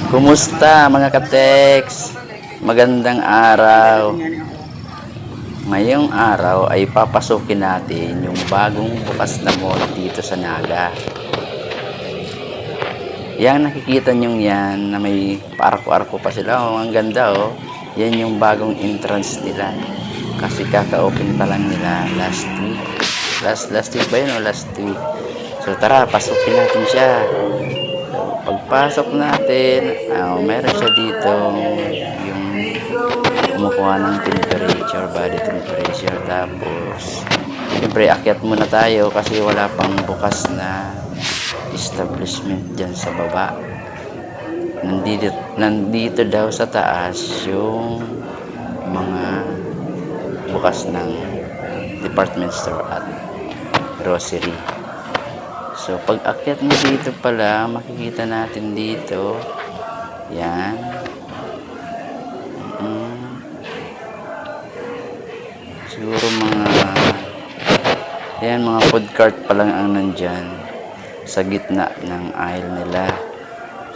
Kumusta mga kateks? Magandang araw. Ngayong araw ay papasukin natin yung bagong bukas na mall dito sa Naga. Yan, nakikita nyo yan na may paarko-arko pa sila. Oh, ang ganda oh. Yan yung bagong entrance nila. Kasi kaka-open pa lang nila last week. Last week ba yun o last week? So tara, pasukin natin siya. Pagpasok natin, meron siya dito yung kumukuha ng temperature, body temperature. Tapos, siyempre, akyat muna tayo kasi wala pang bukas na establishment dyan sa baba. Nandito daw sa taas yung mga bukas ng department store at grocery. So, pag akyat mo dito pala, makikita natin dito. Yan. Siguro mga food cart pa lang ang nandyan sa gitna ng aisle nila.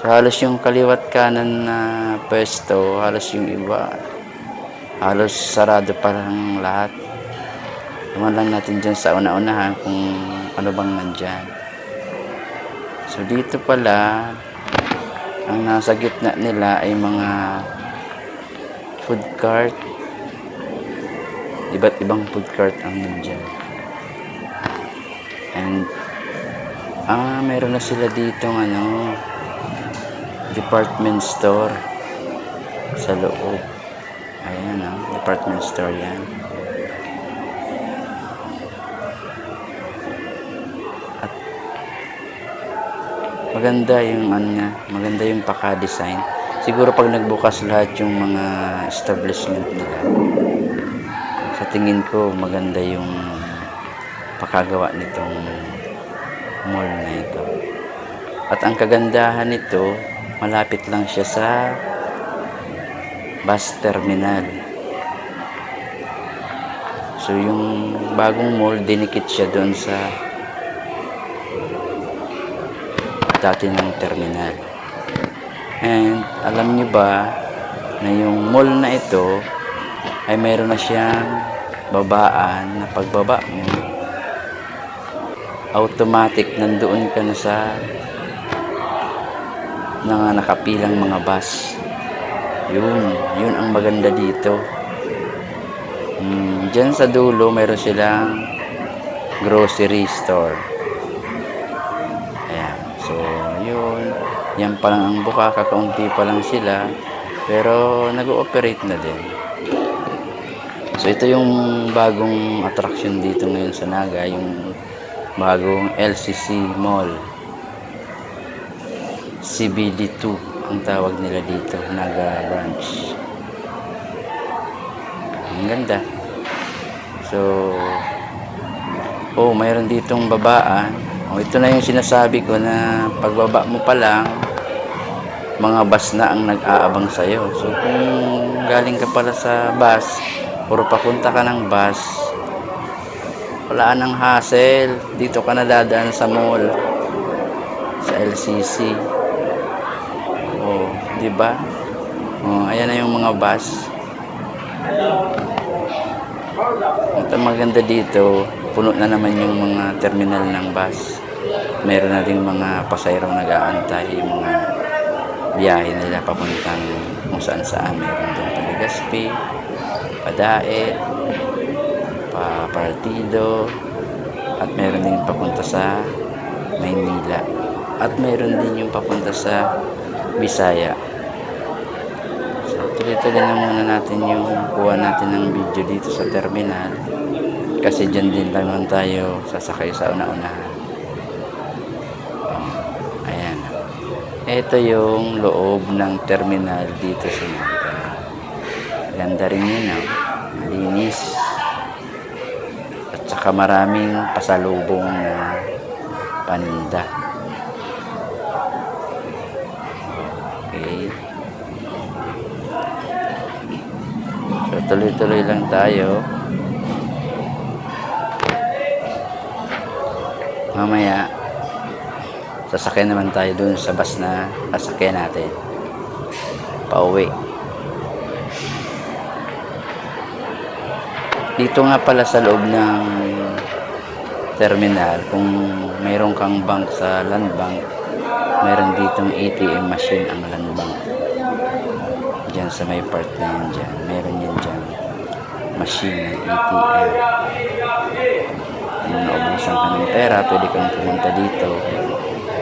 So, halos yung kaliwat kanan na pwesto, halos yung iba, halos sarado pa lang lahat. Naman lang natin dyan sa una-unahan kung ano bang nandyan. So dito pala, ang nasa gitna nila ay mga food cart. Iba't ibang food cart ang nandyan. And, meron na sila dito department store sa loob. Ayan department store yan. Maganda yung maganda yung paka-design. Siguro pag nagbukas lahat yung mga establishment nila, sa tingin ko maganda yung pakagawa nitong mall na ito. At ang kagandahan nito, malapit lang siya sa bus terminal. So yung bagong mall, dinikit siya doon sa dati ng terminal. And alam nyo ba na yung mall na ito ay mayroon na siyang babaan na pagbaba mo, automatic nandoon ka na sa nakapilang mga bus. Yun ang maganda dito. Diyan sa dulo mayroon silang grocery store. So, yan pa lang ang buka, kakaunti pa lang sila, pero nag-ooperate na din. So, ito yung bagong attraction dito ngayon sa Naga, yung bagong LCC Mall. CBD2 ang tawag nila dito, Naga branch. Ang ganda. So, mayroon ditong babaan. Ito na yung sinasabi ko na pagbaba mo pa lang, mga bus na ang nag-aabang sa'yo. So, kung galing ka pala sa bus, puro papunta ka ng bus, wala nang hassle. Dito ka na dadaan sa mall, sa LCC. Diba? Ayan na yung mga bus. Ito maganda dito, puno na naman yung mga terminal ng bus. Meron na ding mga pasayerong nag-aantay, yung mga biyahe nila papuntang kung saan. Meron doon pa Legazpi, Padaet, Partido, at meron din papunta sa Maynila, at meron din yung papunta sa Bisaya. So tuloy-tuloy na muna natin yung kuha natin ng video dito sa terminal, kasi dyan din lang tayo sasakay sa una-unahan. Ayan. Ito yung loob ng terminal dito sa Naga. Ganda rin yun, malinis. At saka maraming pasalubong na paninda. Okay. So tuloy-tuloy lang tayo. Mamaya Sasakyan naman tayo dun sa bus na sasakyan natin. Pauwi. Dito nga pala sa loob ng terminal, kung mayroon kang bank sa land bank, mayroon ditong ATM machine ang land bank. Diyan sa may part na yan dyan, mayroon yan dyan machine ng ATM. Kung naubusan ka ng pera, pwede kang pumunta dito.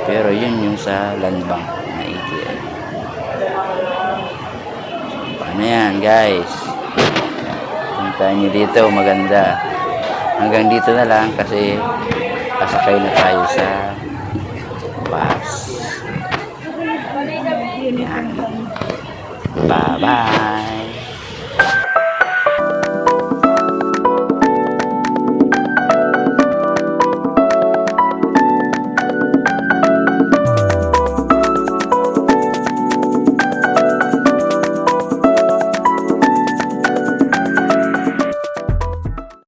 Pero yun yung sa land bank na ATM. Paano yan, guys? Puntahan nyo dito, maganda. Hanggang dito na lang kasi kasakay na tayo sa bus. Yan. Bye-bye.